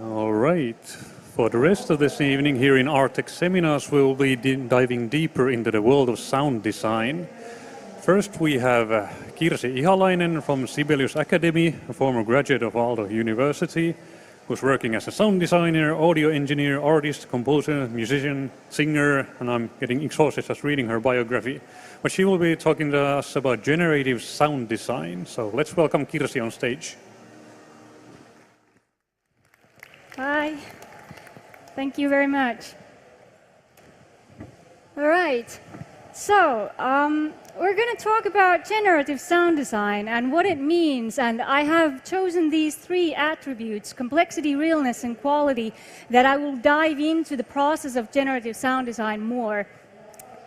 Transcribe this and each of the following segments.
All right. For the rest of this evening here in Artec Seminars, we'll be diving deeper into the world of sound design. First, we have Kirsi Ihalainen from Sibelius Academy, a former graduate of Aalto University, who's working as a sound designer, audio engineer, artist, composer, musician, singer, and I'm getting exhausted just reading her biography. But she will be talking to us about generative sound design. So let's welcome Kirsi on stage. Hi. Thank you very much. All right. So, we're going to talk about generative sound design and what it means. And I have chosen these three attributes, complexity, realness, and quality, that I will dive into the process of generative sound design more.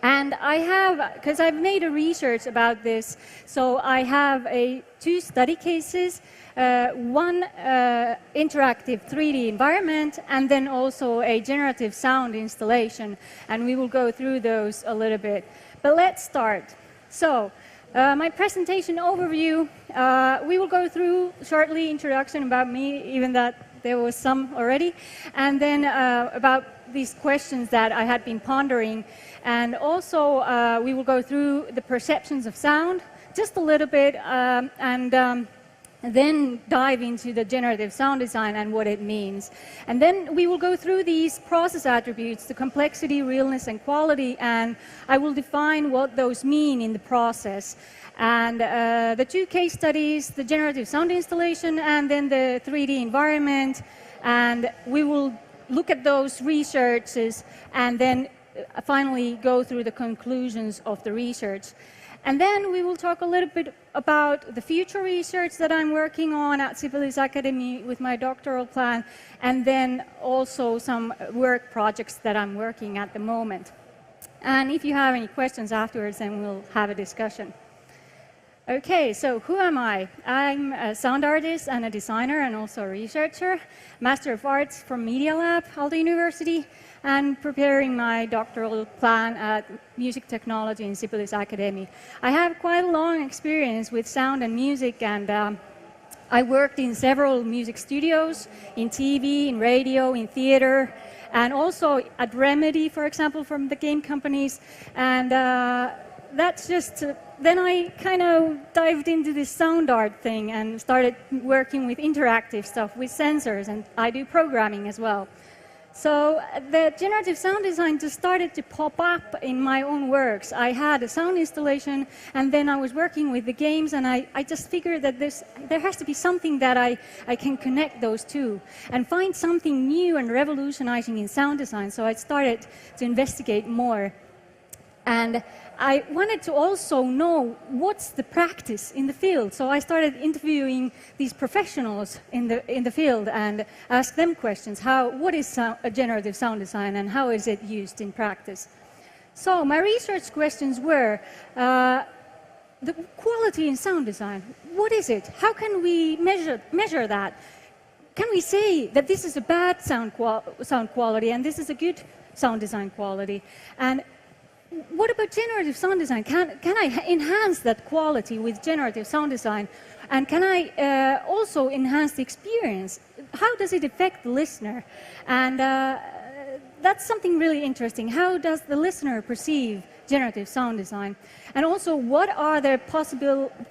And I have, because I've made a research about this, so I have two study cases, one interactive 3D environment, and then also a generative sound installation. And we will go through those a little bit. But let's start. So, my presentation overview, we will go through shortly introduction about me, even that there was some already, and then about these questions that I had been pondering. And also, we will go through the perceptions of sound just a little bit, and then dive into the generative sound design and what it means. And then we will go through these process attributes, the complexity, realness, and quality, and I will define what those mean in the process. And the two case studies, the generative sound installation and then the 3D environment, and we will look at those researches and then finally go through the conclusions of the research. And then we will talk a little bit about the future research that I'm working on at Sibelius Academy with my doctoral plan, and then also some work projects that I'm working at the moment. And if you have any questions afterwards, then we'll have a discussion. Okay, so who am I? I'm a sound artist and a designer and also a researcher, Master of Arts from Media Lab, Aalto University, and preparing my doctoral plan at Music Technology in Sibelius Academy. I have quite a long experience with sound and music, and I worked in several music studios, in TV, in radio, in theater, and also at Remedy, for example, from the game companies. And that's just, then I kind of dived into this sound art thing and started working with interactive stuff, with sensors, and I do programming as well. So the generative sound design just started to pop up in my own works. I had a sound installation, and then I was working with the games, and I just figured that there has to be something that I can connect those two and find something new and revolutionizing in sound design. So I started to investigate more. And I wanted to also know what's the practice in the field. So I started interviewing these professionals in the field and asked them questions. What is a generative sound design and how is it used in practice? So my research questions were the quality in sound design. What is it? How can we measure that? Can we say that this is a bad sound quality and this is a good sound design quality? And what about generative sound design? Can I enhance that quality with generative sound design? And can I also enhance the experience? How does it affect the listener? And that's something really interesting. How does the listener perceive generative sound design? And also, what are the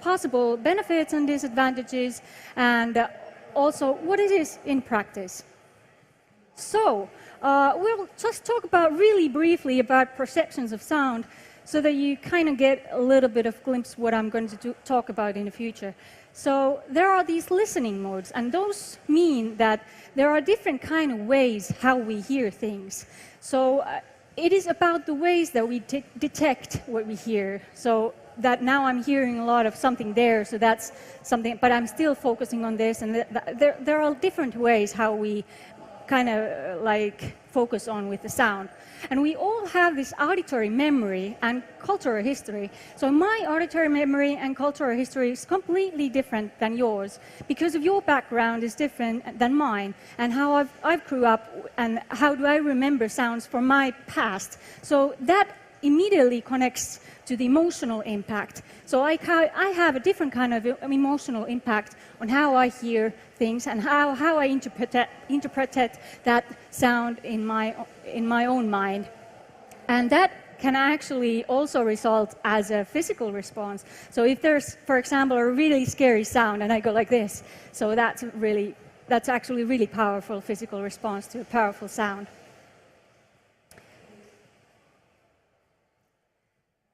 possible benefits and disadvantages? And also, what it is in practice? So, we'll just talk about really briefly about perceptions of sound so that you kind of get a little bit of glimpse what I'm going to talk about in the future. So there are these listening modes, and those mean that there are different kind of ways how we hear things. So it is about the ways that we detect what we hear. So that now I'm hearing a lot of something there, so that's something, but I'm still focusing on this, and there are different ways how we kind of like focus on with the sound. And we all have this auditory memory and cultural history. So my auditory memory and cultural history is completely different than yours because of your background is different than mine, and how I've grew up and how do I remember sounds from my past. So that immediately connects to the emotional impact. So I have a different kind of emotional impact on how I hear things and how I interpret that sound in my own mind. And that can actually also result as a physical response. So if there's, for example, a really scary sound and I go like this, so that's actually a really powerful physical response to a powerful sound.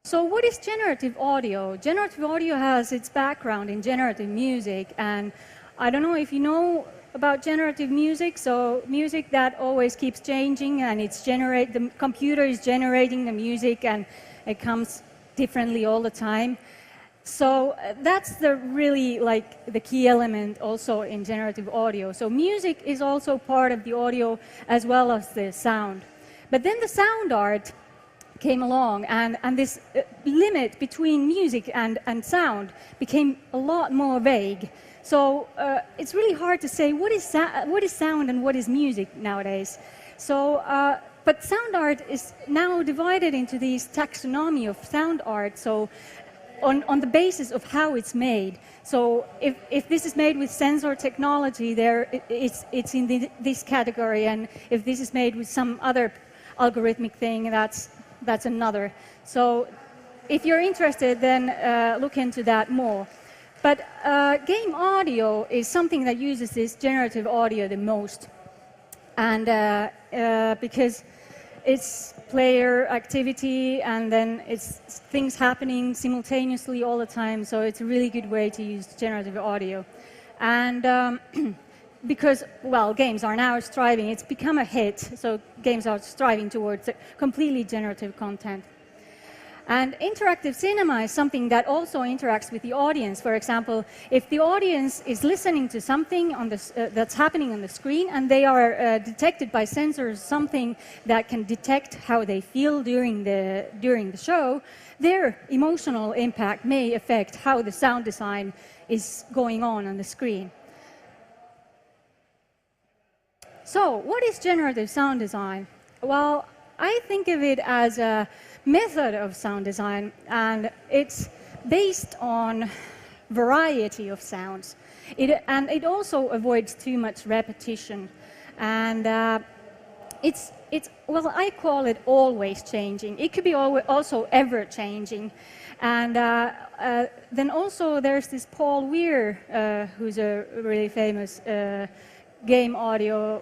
So what is generative audio? Generative audio has its background in generative music, and I don't know if you know about generative music, so music that always keeps changing, and the computer is generating the music and it comes differently all the time. So that's really the key element also in generative audio. So music is also part of the audio as well as the sound. But then the sound art came along, and this limit between music and sound became a lot more vague. So it's really hard to say what is sound and what is music nowadays. So, but sound art is now divided into these taxonomy of sound art. So on the basis of how it's made. So if this is made with sensor technology, it's in this category, and if this is made with some other algorithmic thing, that's another. So if you're interested, then look into that more. But game audio is something that uses this generative audio the most. And because it's player activity and then it's things happening simultaneously all the time, so it's a really good way to use generative audio. And because, well, games are now striving, it's become a hit, so games are striving towards completely generative content. And interactive cinema is something that also interacts with the audience. For example, if the audience is listening to something on that's happening on the screen and they are detected by sensors, something that can detect how they feel during the show, their emotional impact may affect how the sound design is going on the screen. So, what is generative sound design? Well, I think of it as a method of sound design, and it's based on variety of sounds. It also avoids too much repetition, and well, I call it always changing. It could be also ever changing, and then also there's this Paul Weir, who's a really famous game audio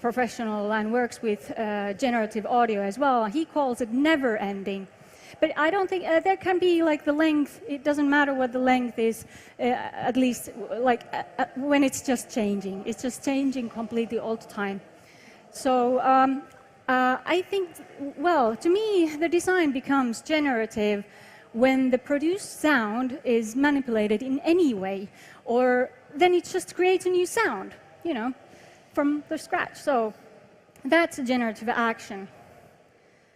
professional and works with generative audio as well. He calls it never ending. But I don't think there can be the length. It doesn't matter what the length is, at least when it's just changing. It's just changing completely all the time. So I think, well, to me, the design becomes generative when the produced sound is manipulated in any way, or then it just creates a new sound, from the scratch. So that's a generative action.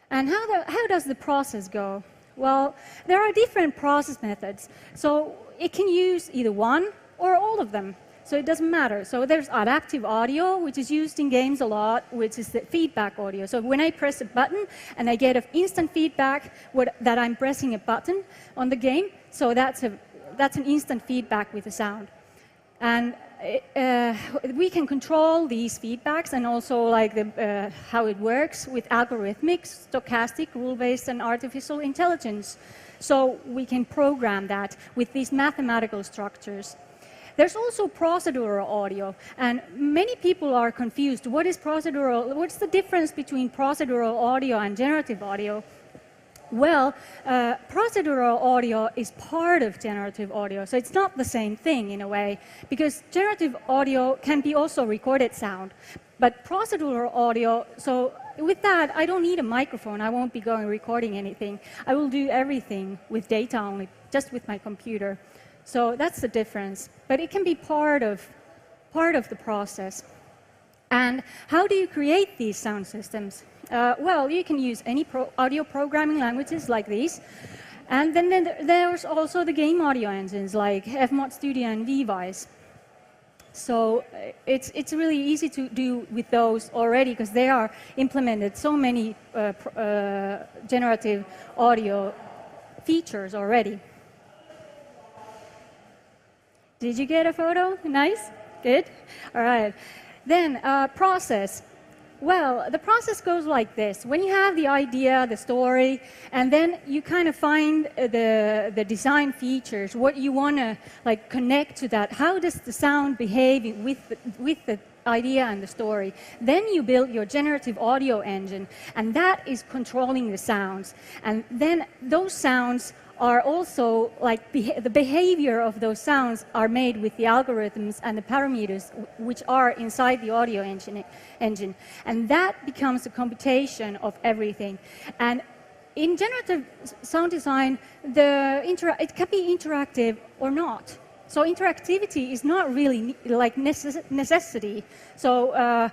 And how does the process go? Well, there are different process methods. So it can use either one or all of them. So it doesn't matter. So there's adaptive audio, which is used in games a lot, which is the feedback audio. So when I press a button and I get an instant feedback that I'm pressing a button on the game, so that's an instant feedback with the sound. And we can control these feedbacks and also how it works with algorithmic, stochastic, rule-based, and artificial intelligence. So we can program that with these mathematical structures. There's also procedural audio, and many people are confused. What is procedural? What's the difference between procedural audio and generative audio? Well, procedural audio is part of generative audio, so it's not the same thing in a way, because generative audio can be also recorded sound. But procedural audio, so with that, I don't need a microphone. I won't be going recording anything. I will do everything with data only, just with my computer. So that's the difference. But it can be part of the process. And how do you create these sound systems? Well, you can use any audio programming languages like these. And then there's also the game audio engines like Fmod Studio and Vvise. So it's really easy to do with those already because they are implemented so many generative audio features already. Did you get a photo? Nice? Good? All right. Then process. Well, the process goes like this. When you have the idea, the story, and then you kind of find the design features, what you want to like connect to that. How does the sound behave with the idea and the story? Then you build your generative audio engine, and that is controlling the sounds. And then those sounds are also like the behavior of those sounds are made with the algorithms and the parameters which are inside the audio engine. And that becomes a computation of everything. And in generative sound design, it can be interactive or not. So interactivity is not really like necessity. So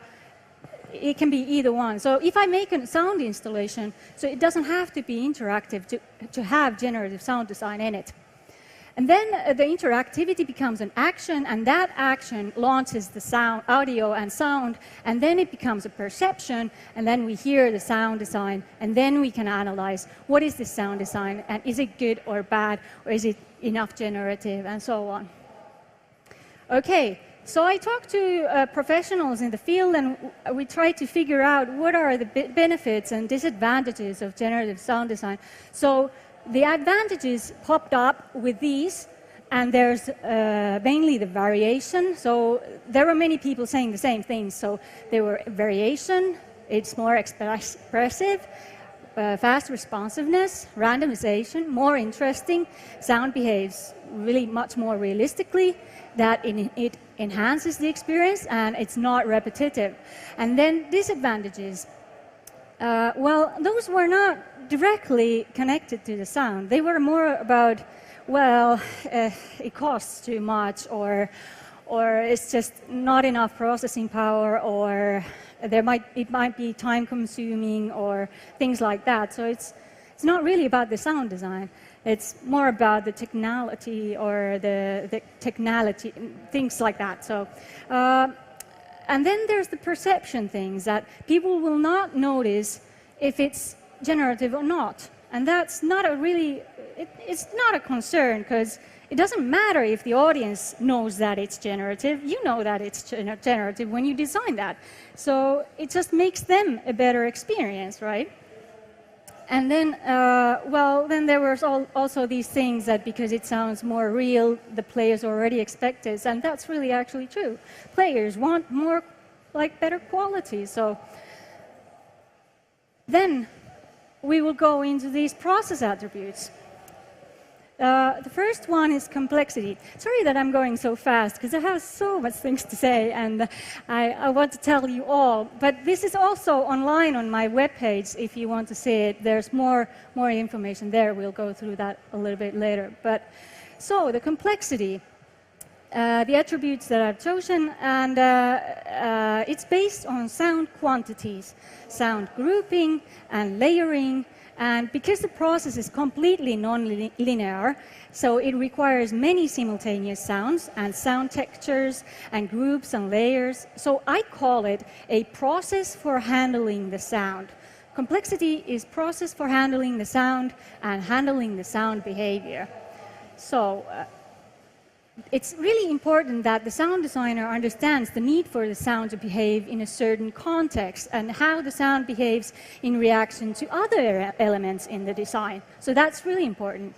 it can be either one. So if I make a sound installation, so it doesn't have to be interactive to have generative sound design in it. And then the interactivity becomes an action, and that action launches the sound, audio and sound, and then it becomes a perception, and then we hear the sound design, and then we can analyze what is this sound design, and is it good or bad, or is it enough generative, and so on. Okay. So I talked to professionals in the field, and we tried to figure out what are the benefits and disadvantages of generative sound design. So the advantages popped up with these, and there's mainly the variation. So there were many people saying the same things. So there were variation, it's more expressive, fast responsiveness, randomization, more interesting, sound behaves really much more realistically, that it enhances the experience, and it's not repetitive. And then disadvantages. Well, those were not directly connected to the sound. They were more about, well, it costs too much, or it's just not enough processing power, or it might be time consuming, or things like that. So it's not really about the sound design. It's more about the technology or the technology, things like that. So, and then there's the perception things that people will not notice if it's generative or not. And that's not it's not a concern, because it doesn't matter if the audience knows that it's generative. You know that it's generative when you design that. So it just makes them a better experience, right? And then, well, then there was also these things that because it sounds more real, the players already expect it, and that's really actually true. Players want more, like, better quality. So then we will go into these process attributes. The first one is complexity. Sorry that I'm going so fast, because I have so much things to say, and I want to tell you all. But this is also online on my webpage if you want to see it. There's more information there. We'll go through that a little bit later. But so the complexity, the attributes that I've chosen, and it's based on sound quantities, sound grouping, and layering. And because the process is completely non-linear, so it requires many simultaneous sounds and sound textures and groups and layers. So I call it a process for handling the sound. Complexity is process for handling the sound and handling the sound behavior. So it's really important that the sound designer understands the need for the sound to behave in a certain context and how the sound behaves in reaction to other elements in the design. So that's really important.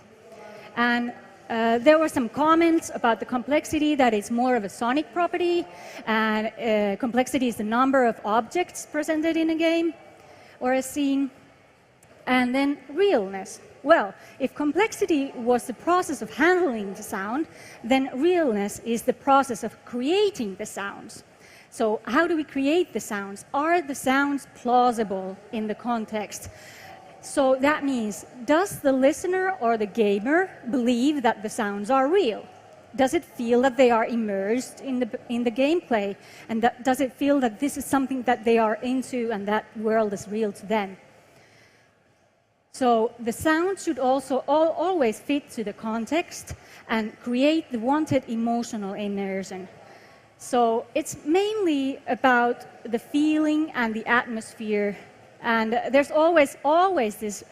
And there were some comments about the complexity, that it's more of a sonic property, and complexity is the number of objects presented in a game or a scene. And then realness. Well, if complexity was the process of handling the sound, then realness is the process of creating the sounds. So how do we create the sounds? Are the sounds plausible in the context? So that means, does the listener or the gamer believe that the sounds are real? Does it feel that they are immersed in the gameplay? And does it feel that this is something that they are into and that world is real to them? So the sound should also always fit to the context and create the wanted emotional immersion. So it's mainly about the feeling and the atmosphere. And there's always this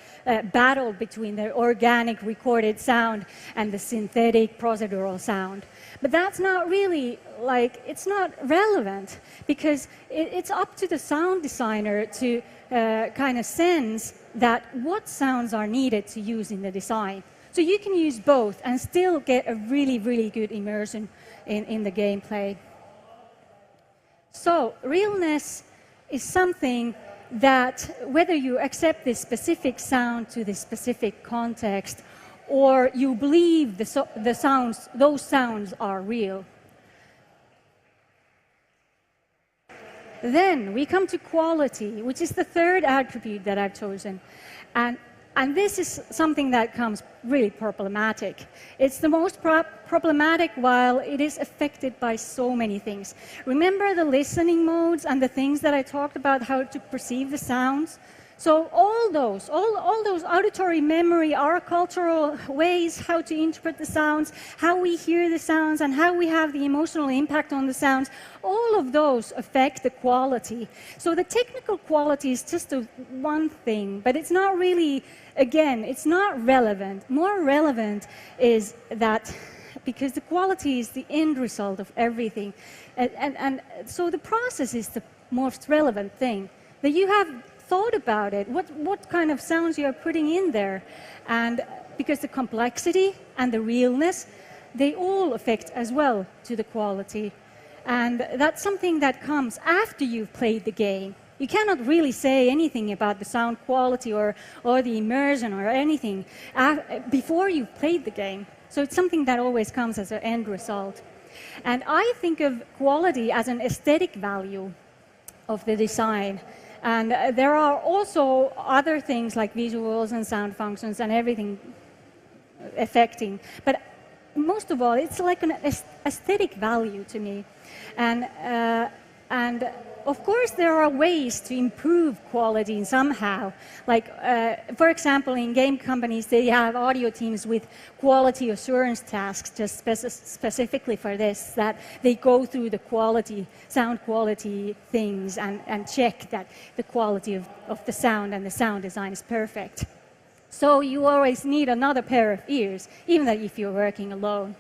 battle between the organic recorded sound and the synthetic procedural sound. But that's not really, like, it's not relevant, because it's up to the sound designer to kind of sense that what sounds are needed to use in the design. So you can use both and still get a really, really good immersion in the gameplay. So realness is something that, whether you accept this specific sound to this specific context, or you believe those sounds are real. Then we come to quality, which is the third attribute that I've chosen. And this is something that comes really problematic. It's the most problematic while it is affected by so many things. Remember the listening modes and the things that I talked about, how to perceive the sounds? So all those auditory memory, our cultural ways how to interpret the sounds, how we hear the sounds, and how we have the emotional impact on the sounds, all of those affect the quality. So the technical quality is just one thing, but it's not really, again, it's not relevant. More relevant is that, because the quality is the end result of everything. And so the process is the most relevant thing. That you have thought about it, what kind of sounds you're putting in there. And because the complexity and the realness, they all affect as well to the quality. And that's something that comes after you've played the game. You cannot really say anything about the sound quality or the immersion or anything before you've played the game. So it's something that always comes as an end result. And I think of quality as an aesthetic value of the design. And there are also other things like visuals and sound functions and everything affecting. But most of all, it's like an aesthetic value to me. And of course, there are ways to improve quality somehow. Like, for example, in game companies, they have audio teams with quality assurance tasks just specifically for this, that they go through the quality, sound quality things and check that the quality of the sound and the sound design is perfect. So you always need another pair of ears, even if you're working alone.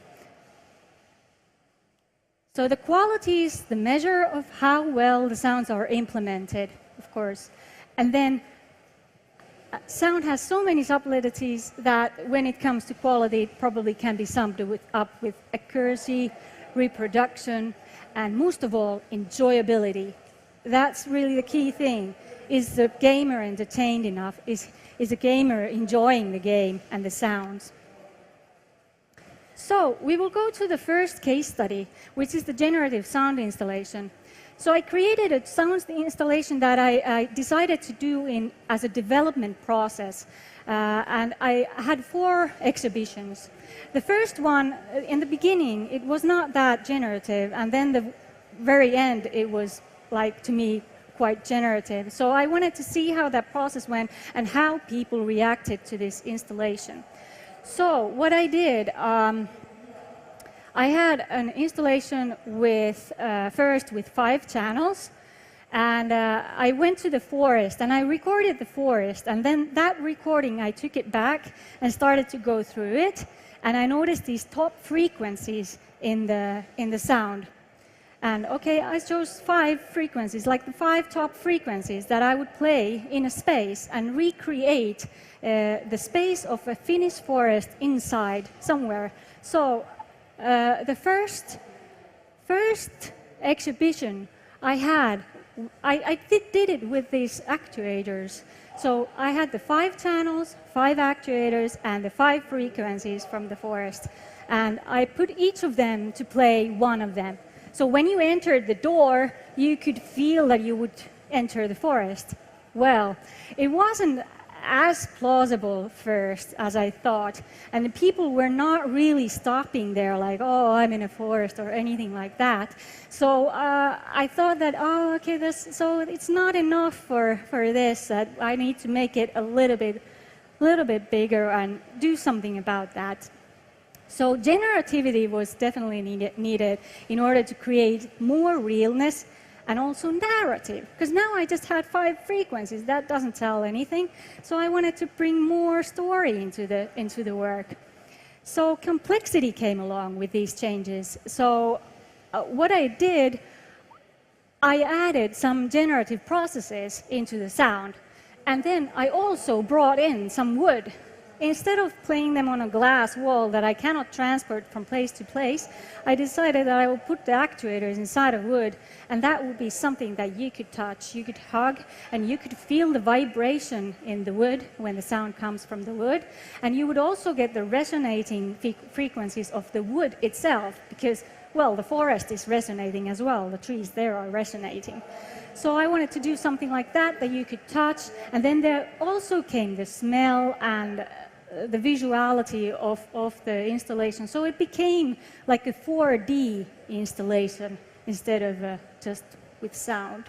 So the quality is the measure of how well the sounds are implemented, of course. And then sound has so many subtleties that when it comes to quality, it probably can be summed up with accuracy, reproduction, and most of all, enjoyability. That's really the key thing. Is the gamer entertained enough? Is the gamer enjoying the game and the sounds? So we will go to the first case study, which is the generative sound installation. So I created a sound installation that I decided to do as a development process. And I had 4 exhibitions. The first one, in the beginning, it was not that generative. And then the very end, it was, like, to me, quite generative. So I wanted to see how that process went and how people reacted to this installation. So what I did, I had an installation first with 5 channels, and I went to the forest and I recorded the forest, and then that recording I took it back and started to go through it, and I noticed these top frequencies in the sound. And okay, I chose 5 frequencies, like the 5 top frequencies that I would play in a space and recreate the space of a Finnish forest inside somewhere. So the first exhibition I did it with these actuators. So I had the 5 channels, 5 actuators, and the 5 frequencies from the forest. And I put each of them to play one of them. So when you entered the door, you could feel that you would enter the forest. Well, it wasn't as plausible first as I thought. And the people were not really stopping there like, oh, I'm in a forest or anything like that. So I thought that, oh, okay, so it's not enough for this. That I need to make it a little bit bigger and do something about that. So generativity was definitely needed in order to create more realness and also narrative. Because now I just had 5 frequencies. That doesn't tell anything. So I wanted to bring more story into the work. So complexity came along with these changes. So what I did, I added some generative processes into the sound. And then I also brought in some wood. Instead of playing them on a glass wall that I cannot transport from place to place, I decided that I would put the actuators inside of wood, and that would be something that you could touch, you could hug, and you could feel the vibration in the wood when the sound comes from the wood. And you would also get the resonating frequencies of the wood itself, because, well, the forest is resonating as well, the trees there are resonating. So I wanted to do something like that you could touch, and then there also came the smell and the visuality of the installation. So it became like a 4D installation instead of just with sound.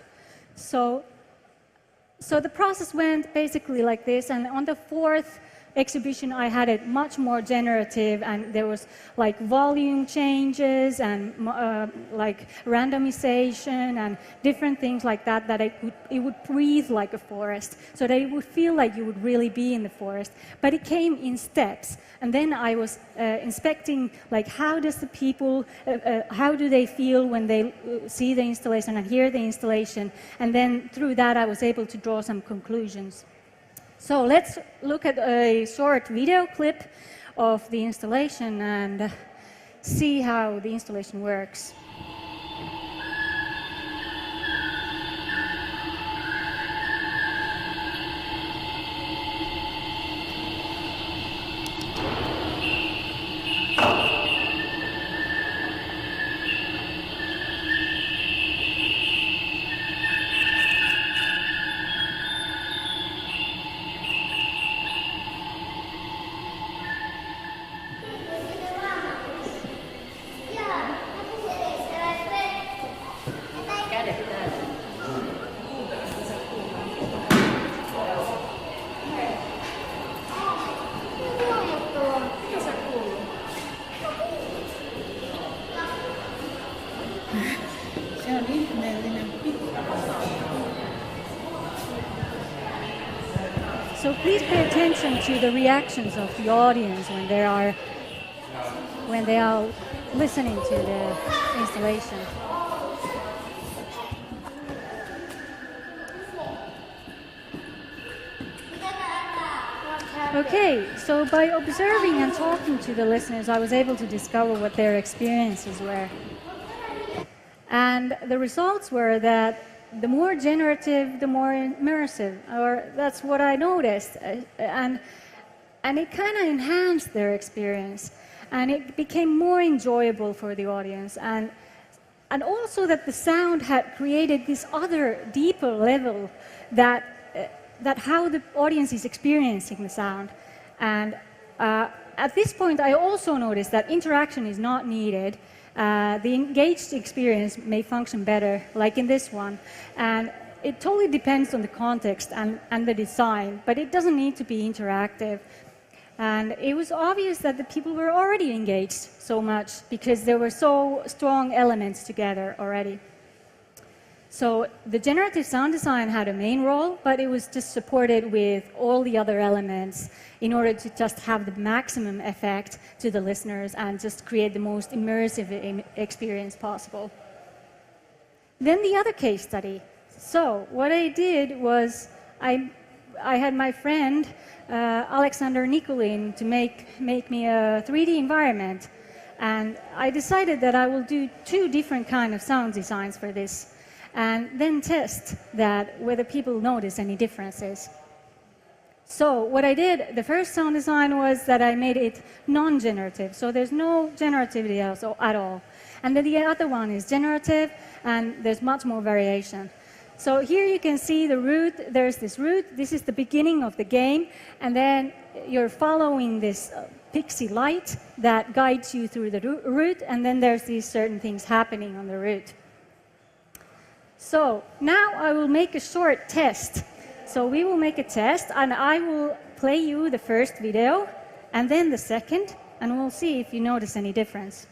So the process went basically like this, and on the 4th exhibition I had it much more generative, and there was like volume changes and like randomization and different things like that it would breathe like a forest, so that it would feel like you would really be in the forest. But it came in steps, and then I was inspecting like how does the people how do they feel when they see the installation and hear the installation, and then through that I was able to draw some conclusions. So let's look at a short video clip of the installation and see how the installation works. So please pay attention to the reactions of the audience when they are listening to the installation. Okay, so by observing and talking to the listeners, I was able to discover what their experiences were. And the results were that the more generative, the more immersive, or that's what I noticed. And it kind of enhanced their experience. And it became more enjoyable for the audience. And also that the sound had created this other, deeper level that how the audience is experiencing the sound. And at this point, I also noticed that interaction is not needed. The engaged experience may function better, like in this one. And it totally depends on the context and the design, but it doesn't need to be interactive. And it was obvious that the people were already engaged so much because there were so strong elements together already. So the generative sound design had a main role, but it was just supported with all the other elements in order to just have the maximum effect to the listeners and just create the most immersive experience possible. Then the other case study. So what I did was I had my friend Alexander Nikulin to make me a 3D environment, and I decided that I will do 2 different kind of sound designs for this, and then test that whether people notice any differences. So what I did, the first sound design was that I made it non-generative, so there's no generativity at all. And then the other one is generative, and there's much more variation. So here you can see the route. There's this route. This is the beginning of the game, and then you're following this pixie light that guides you through the route, and then there's these certain things happening on the route. So now I will make a short test. So we will make a test, and I will play you the first video, and then the second, and we'll see if you notice any difference.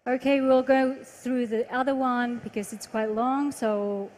Okay, we'll go through the other one because it's quite long, so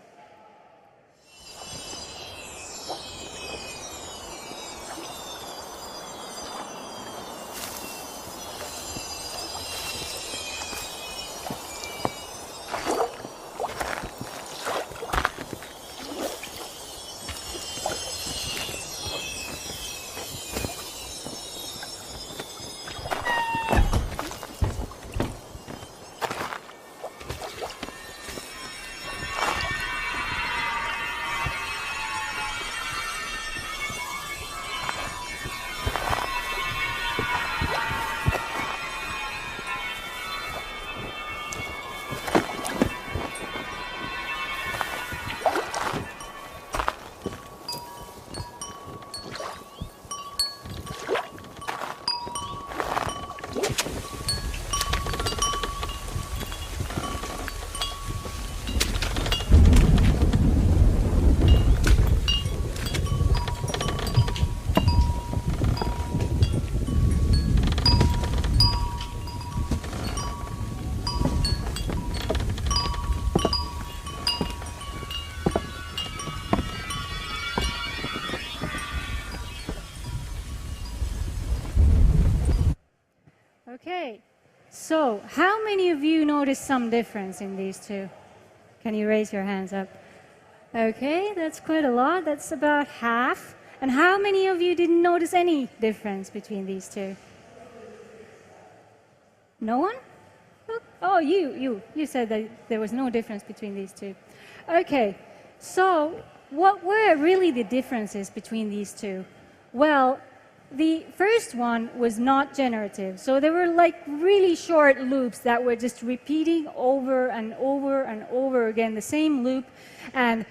okay. So, how many of you noticed some difference in these two? Can you raise your hands up? Okay, that's quite a lot. That's about half. And how many of you didn't notice any difference between these two? No one? Oh, you said that there was no difference between these two. Okay, so what were really the differences between these two? Well, the first one was not generative. So there were like really short loops that were just repeating over and over and over again, the same loop. And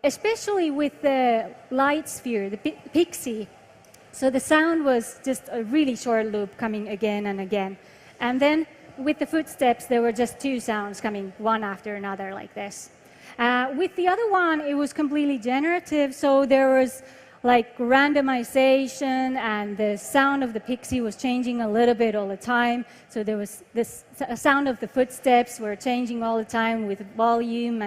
especially with the light sphere, the pixie, so the sound was just a really short loop coming again and again. And then with the footsteps, there were just two sounds coming one after another like this. With the other one, it was completely generative, so there was like randomization, and the sound of the pixie was changing a little bit all the time. So there was this sound of the footsteps were changing all the time with volume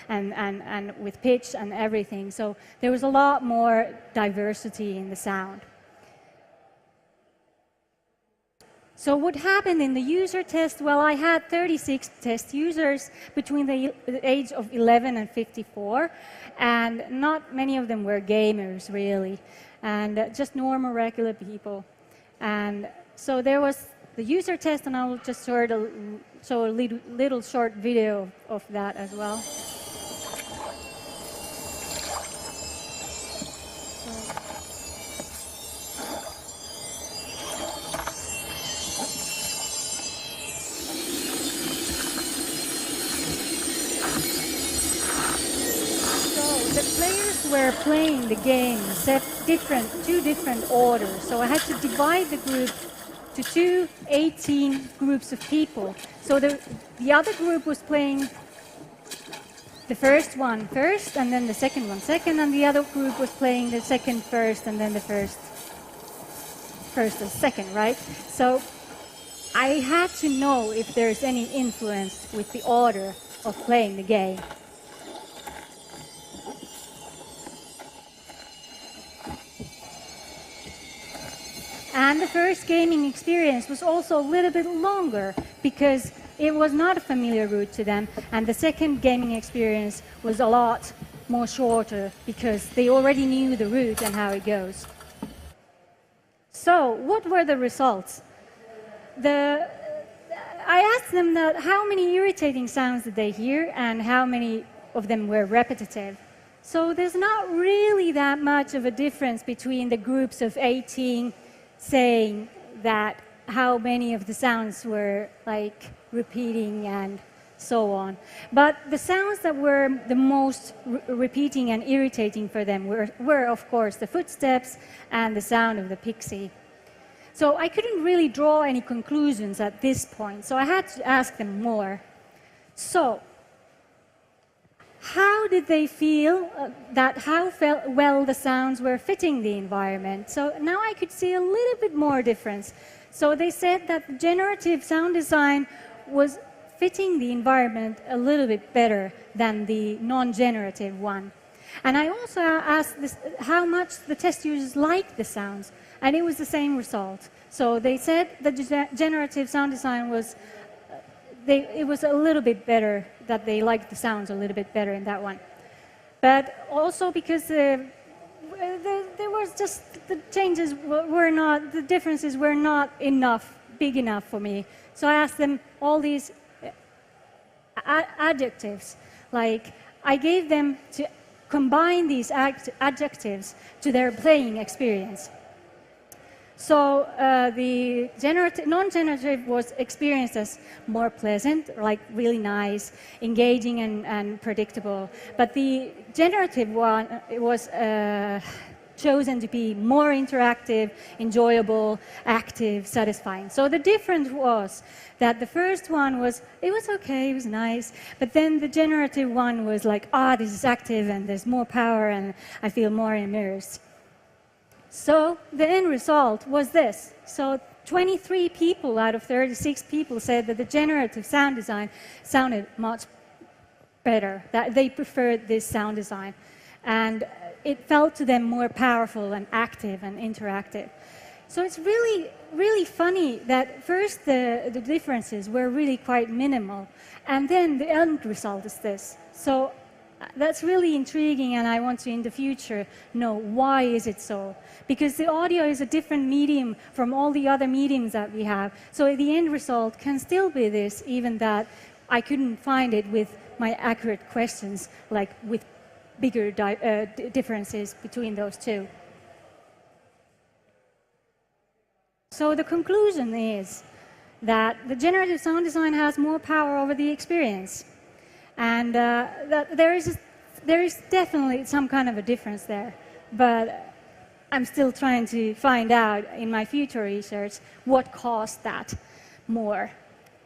and with pitch and everything. So there was a lot more diversity in the sound. So what happened in the user test? Well, I had 36 test users between the age of 11 and 54, and not many of them were gamers, really, and just normal, regular people. And so there was the user test, and I'll just show a little short video of that as well. the players were playing the game in two different orders. So I had to divide the group to 18 groups of people. So the other group was playing the first one first, and then the second one second, and the other group was playing the second first, and then the first and second, right? So I had to know if there's any influence with the order of playing the game. And the first gaming experience was also a little bit longer because it was not a familiar route to them, and the second gaming experience was a lot more shorter because they already knew the route and how it goes. So, what were the results? I asked them that how many irritating sounds did they hear and how many of them were repetitive. So there's not really that much of a difference between the groups of 18 saying that how many of the sounds were like repeating and so on. But the sounds that were the most repeating and irritating for them were of course the footsteps and the sound of the pixie. So I couldn't really draw any conclusions at this point, so I had to ask them more. So, how did they feel how well the sounds were fitting the environment? So now I could see a little bit more difference. So they said that the generative sound design was fitting the environment a little bit better than the non-generative one. And I also asked how much the test users liked the sounds, and it was the same result. So they said that the generative sound design was it was a little bit better, that they liked the sounds a little bit better in that one. But also because there was just the changes were not, the differences were not big enough for me. So I asked them all these adjectives, like I gave them to combine these adjectives to their playing experience. So the non-generative was experienced as more pleasant, like really nice, engaging and predictable. But the generative one was chosen to be more interactive, enjoyable, active, satisfying. So the difference was that the first one it was okay, it was nice, but then the generative one was like, this is active and there's more power and I feel more immersed. So the end result was this. So 23 people out of 36 people said that the generative sound design sounded much better, that they preferred this sound design. And it felt to them more powerful and active and interactive. So it's really, really funny that first the differences were really quite minimal, and then the end result is this. So that's really intriguing, and I want to, in the future, know why is it so. Because the audio is a different medium from all the other mediums that we have. So the end result can still be this, even that I couldn't find it with my accurate questions, like with bigger differences between those two. So the conclusion is that the generative sound design has more power over the experience. And that there is definitely some kind of a difference there, but I'm still trying to find out in my future research what caused that more.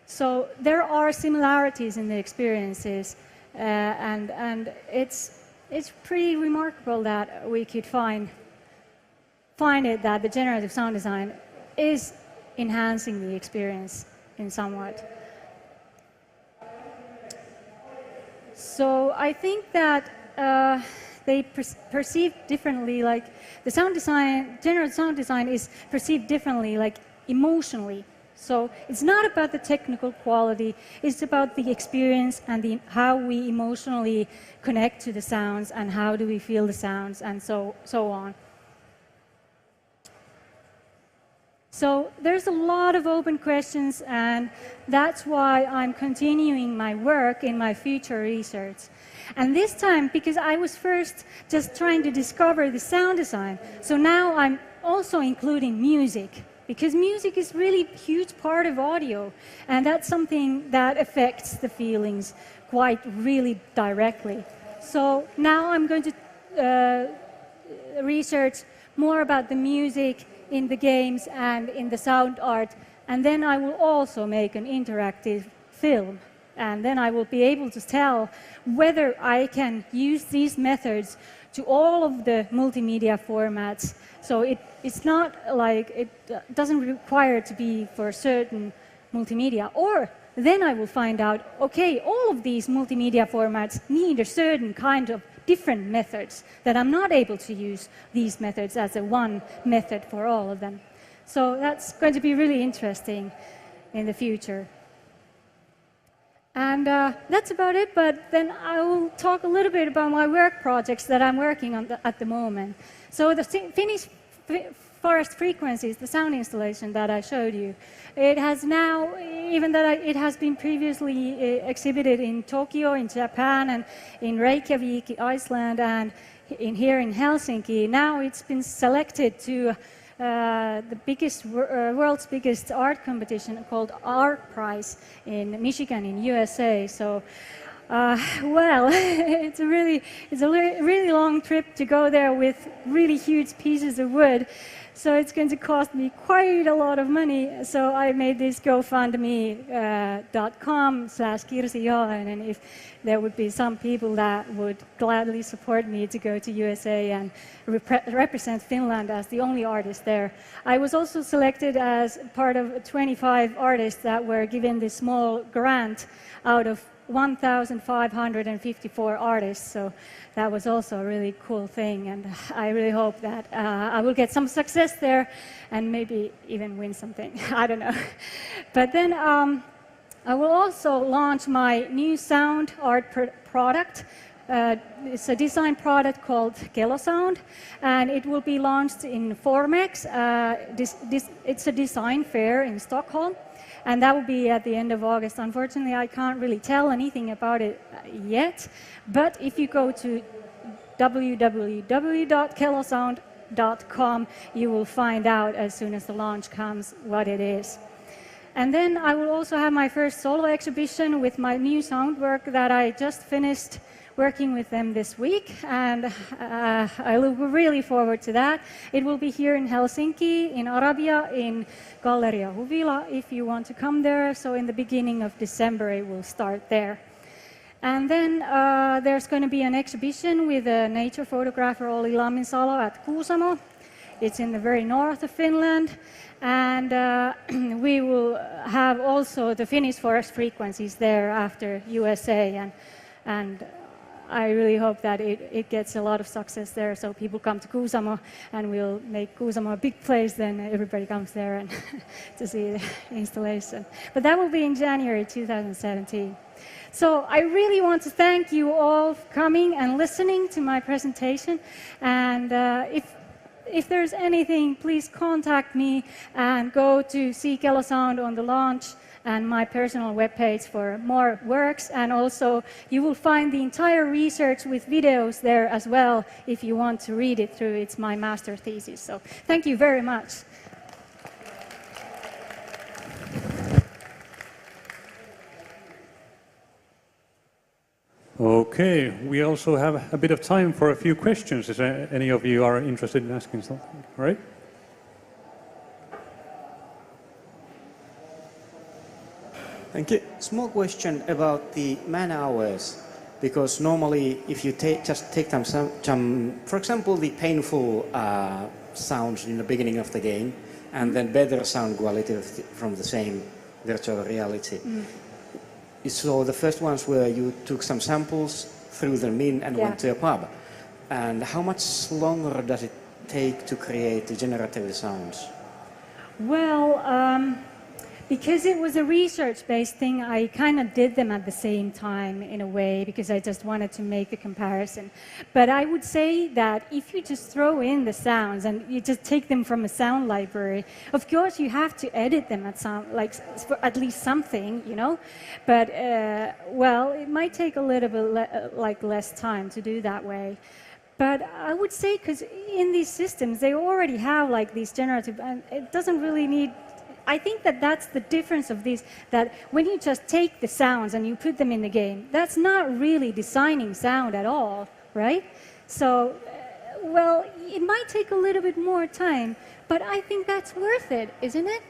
So there are similarities in the experiences, and it's pretty remarkable that we could find it that the generative sound design is enhancing the experience in somewhat. So I think that they perceive differently, like the sound design, generative sound design is perceived differently, like emotionally. So it's not about the technical quality, it's about the experience and how we emotionally connect to the sounds and how do we feel the sounds and so on. So there's a lot of open questions, and that's why I'm continuing my work in my future research. And this time, because I was first just trying to discover the sound design, so now I'm also including music, because music is really a huge part of audio, and that's something that affects the feelings quite really directly. So now I'm going to research more about the music in the games and in the sound art, and then I will also make an interactive film. And then I will be able to tell whether I can use these methods to all of the multimedia formats. So it's not like it doesn't require to be for certain multimedia. Or then I will find out, okay, all of these multimedia formats need a certain kind of different methods that I'm not able to use these methods as a one method for all of them. So that's going to be really interesting in the future. And that's about it, but then I will talk a little bit about my work projects that I'm working on at the moment. So the Finnish forest frequencies, the sound installation that I showed you, it has now, even though it has been previously exhibited in Tokyo, in Japan, and in Reykjavik, Iceland, and here in Helsinki, now it's been selected to the biggest, world's biggest art competition called Art Prize in Michigan in USA. So, well, it's a really long trip to go there with really huge pieces of wood. So it's going to cost me quite a lot of money. So I made this GoFundMe.com/Kirsi Ihalainen, and if there would be some people that would gladly support me to go to USA and represent Finland as the only artist there. I was also selected as part of 25 artists that were given this small grant out of 1,554 artists, so that was also a really cool thing, and I really hope that I will get some success there and maybe even win something. I don't know. But then I will also launch my new sound art product. It's a design product called Kello Sound, and it will be launched in Formex. It's a design fair in Stockholm. And that will be at the end of August. Unfortunately, I can't really tell anything about it yet. But if you go to www.kellosound.com, you will find out as soon as the launch comes what it is. And then I will also have my first solo exhibition with my new sound work that I just finished working with them this week, and I look really forward to that. It will be here in Helsinki, in Arabia, in Galleria Huvila, if you want to come there. So in the beginning of December, it will start there. And then there's going to be an exhibition with a nature photographer, Olli Lamminsalo, at Kuusamo. It's in the very north of Finland. And we will have also the Finnish forest frequencies there after USA, and I really hope that it gets a lot of success there, so people come to Kuusamo, and we'll make Kuusamo a big place, then everybody comes there and to see the installation. But that will be in January 2017. So I really want to thank you all for coming and listening to my presentation, and if there's anything, please contact me and go to see Kello Sound on the launch and my personal webpage for more works. And also, you will find the entire research with videos there as well if you want to read it through. It's my master thesis. So thank you very much. Okay, we also have a bit of time for a few questions. If any of you are interested in asking something, right? Thank you. Small question about the man hours, because normally if you just take some, for example, the painful sounds in the beginning of the game, and then better sound quality from the same virtual reality. So the first ones where you took some samples, threw them in, and went to a pub. And how much longer does it take to create the generative sounds? Well, because it was a research-based thing, I kind of did them at the same time in a way, because I just wanted to make the comparison. But I would say that if you just throw in the sounds and you just take them from a sound library, of course you have to edit them at for at least something, you know. But well, it might take a little bit less time to do that way. But I would say, because in these systems they already have like these generative, and it doesn't really need I think that that's the difference of these, that when you just take the sounds and you put them in the game, that's not really designing sound at all, right? So, well, it might take a little bit more time, but I think that's worth it, isn't it?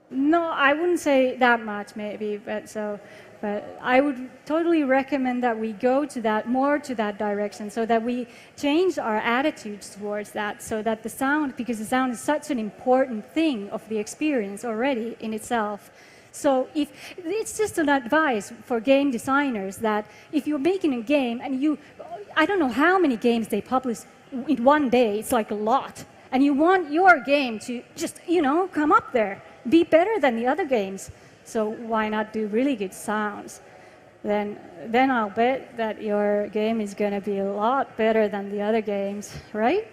No, I wouldn't say that much, maybe, but I would totally recommend that we go to that, more to that direction, so that we change our attitudes towards that, so that the sound, because the sound is such an important thing of the experience already in itself. So if it's just an advice for game designers that if you're making a game and I don't know how many games they publish in one day, it's like a lot, and you want your game to just, come up there, be better than the other games. So why not do really good sounds? Then I'll bet that your game is going to be a lot better than the other games, right?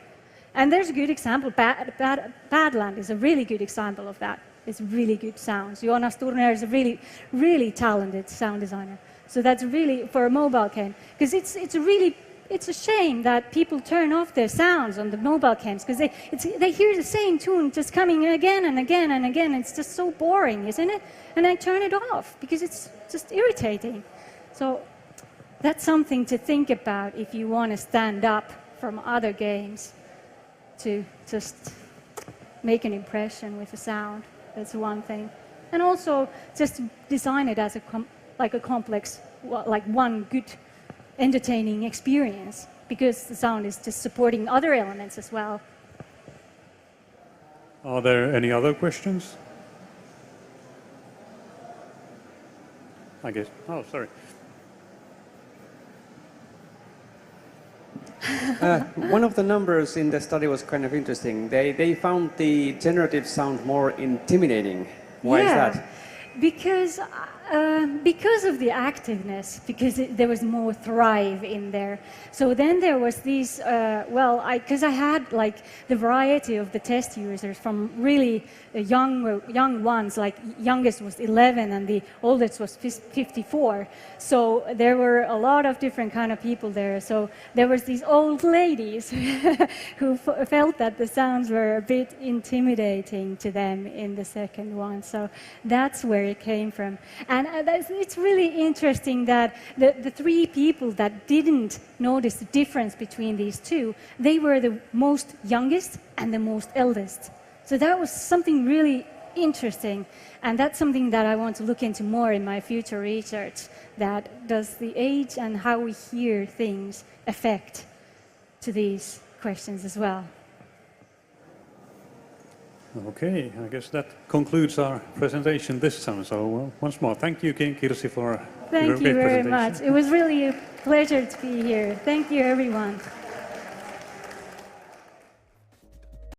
And there's a good example. Badland is a really good example of that. It's really good sounds. Jonas Turner is a really, really talented sound designer. So that's really for a mobile game, because it's a shame that people turn off their sounds on the mobile games, because they hear the same tune just coming again and again and again. It's just so boring, isn't it? And I turn it off because it's just irritating. So that's something to think about if you want to stand up from other games to just make an impression with the sound. That's one thing. And also just design it as like a complex, like one good entertaining experience, because the sound is just supporting other elements as well. Are there any other questions? I guess. Oh, sorry. One of the numbers in the study was kind of interesting. They found the generative sound more intimidating. Why is that? Because of the activeness, because there was more thrive in there. So then there was these, because I had like the variety of the test users from really young ones, like youngest was 11 and the oldest was 54. So there were a lot of different kind of people there. So there was these old ladies who felt that the sounds were a bit intimidating to them in the second one. So that's where it came from. And it's really interesting that the three people that didn't notice the difference between these two, they were the most youngest and the most eldest. So that was something really interesting. And that's something that I want to look into more in my future research, that does the age and how we hear things affect to these questions as well. Okay, I guess that concludes our presentation this time. So once more, thank you, Kirsi, for your great presentation. Thank you very much. It was really a pleasure to be here. Thank you, everyone.